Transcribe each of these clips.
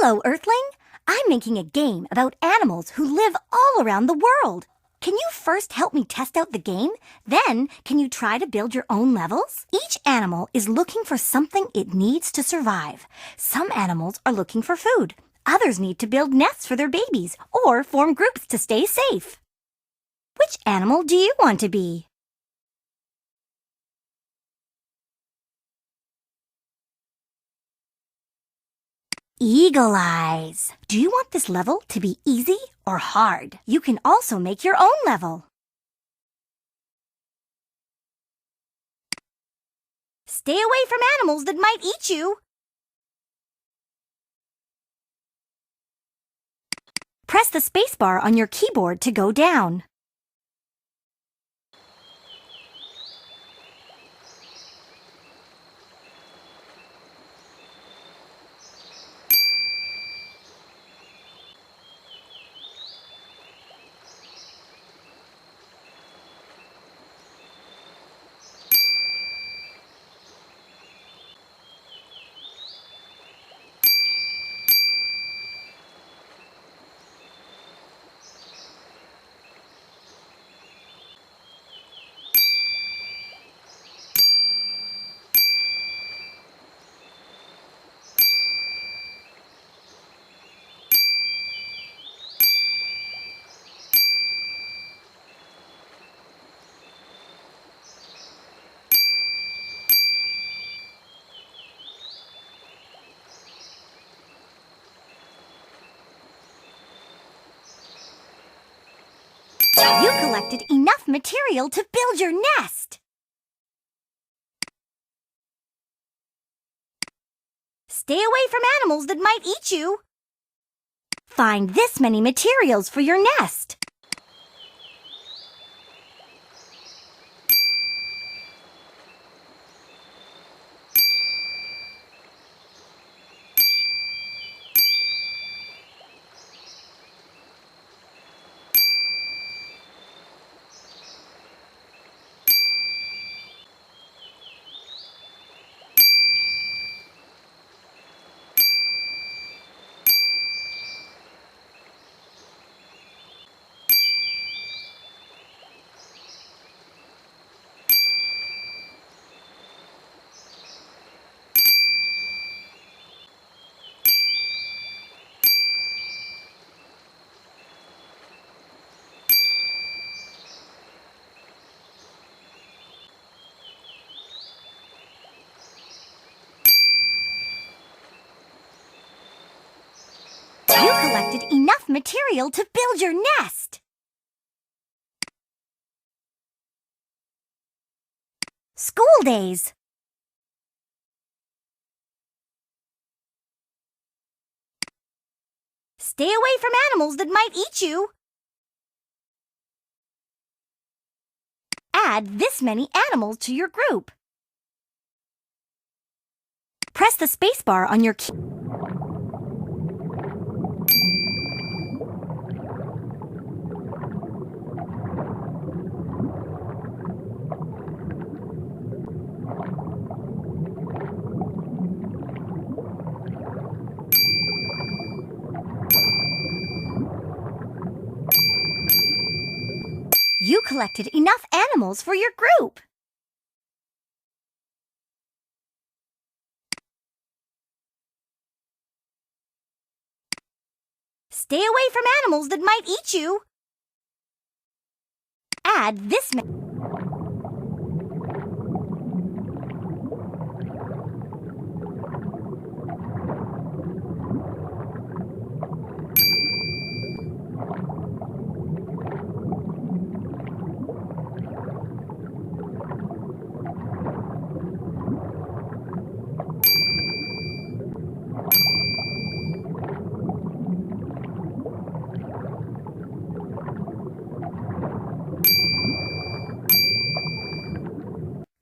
Hello, Earthling! I'm making a game about animals who live all around the world. Can you first help me test out the game? Then, can you try to build your own levels? Each animal is looking for something it needs to survive. Some animals are looking for food. Others need to build nests for their babies or form groups to stay safe. Which animal do you want to be? Eagle Eyes. Do you want this level to be easy or hard? You can also make your own level. Stay away from animals that might eat you. Press the spacebar on your keyboard to go down. You collected enough material to build your nest. Stay away from animals that might eat you. Find this many materials for your nest. You collected enough material to build your nest. School days. Stay away from animals that might eat you. Add this many animals to your group. Press the spacebar on your key. You collected enough animals for your group. Stay away from animals that might eat you. Add this many.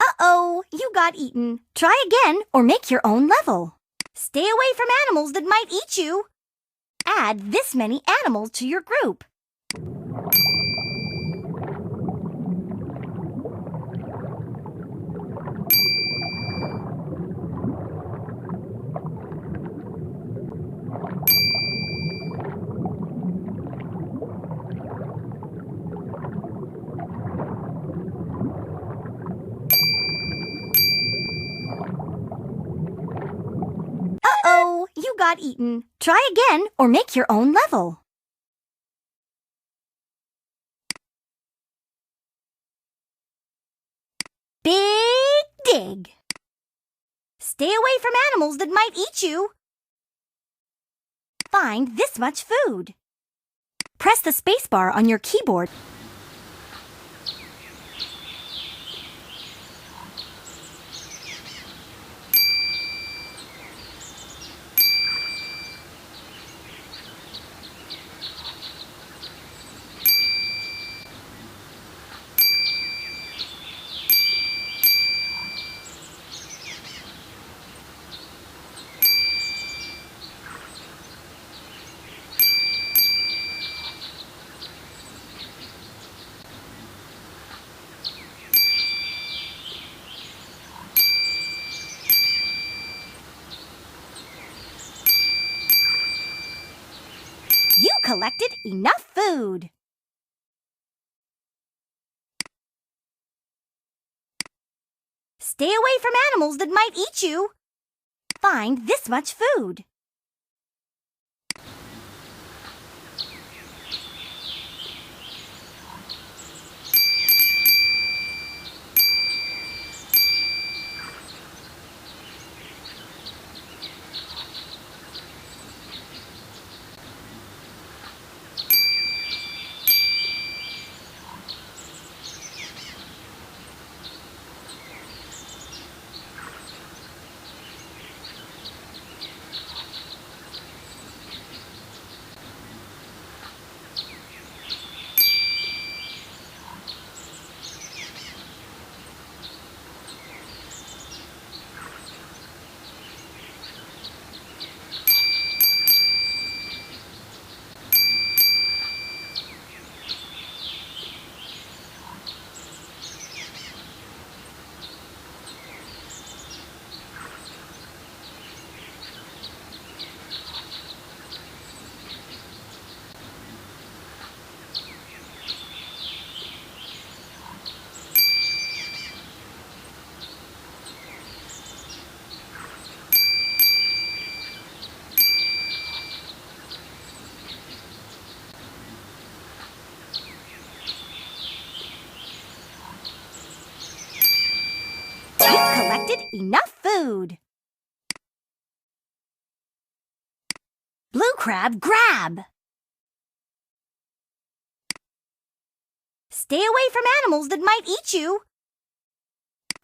Uh-oh, you got eaten. Try again or make your own level. Stay away from animals that might eat you. Add this many animals to your group. you got eaten. Try again or make your own level. Big dig. Stay away from animals that might eat you. Find this much food. Press the spacebar on your keyboard. You collected enough food. Stay away from animals that might eat you. Find this much food. You've collected enough food. Blue crab, grab. Stay away from animals that might eat you.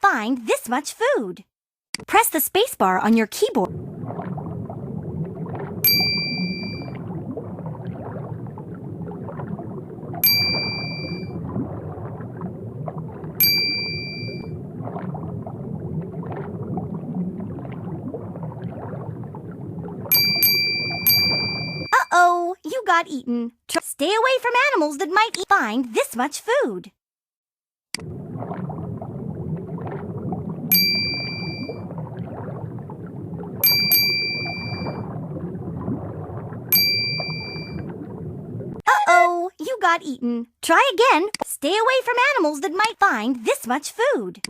Find this much food. Press the spacebar on your keyboard. Uh-oh, you got eaten. Stay away from animals that might find this much food. Uh-oh, you got eaten. Try again. Stay away from animals that might find this much food.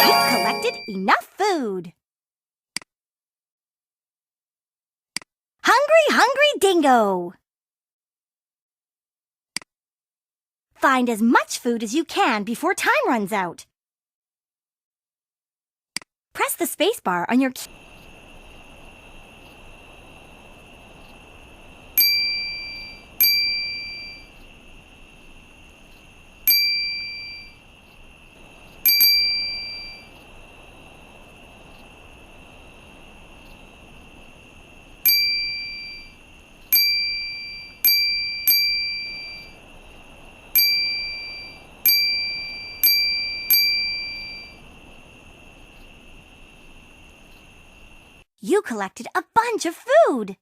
You've collected enough food. Hungry, hungry dingo! Find as much food as you can before time runs out. Press the spacebar on your key. You collected a bunch of food.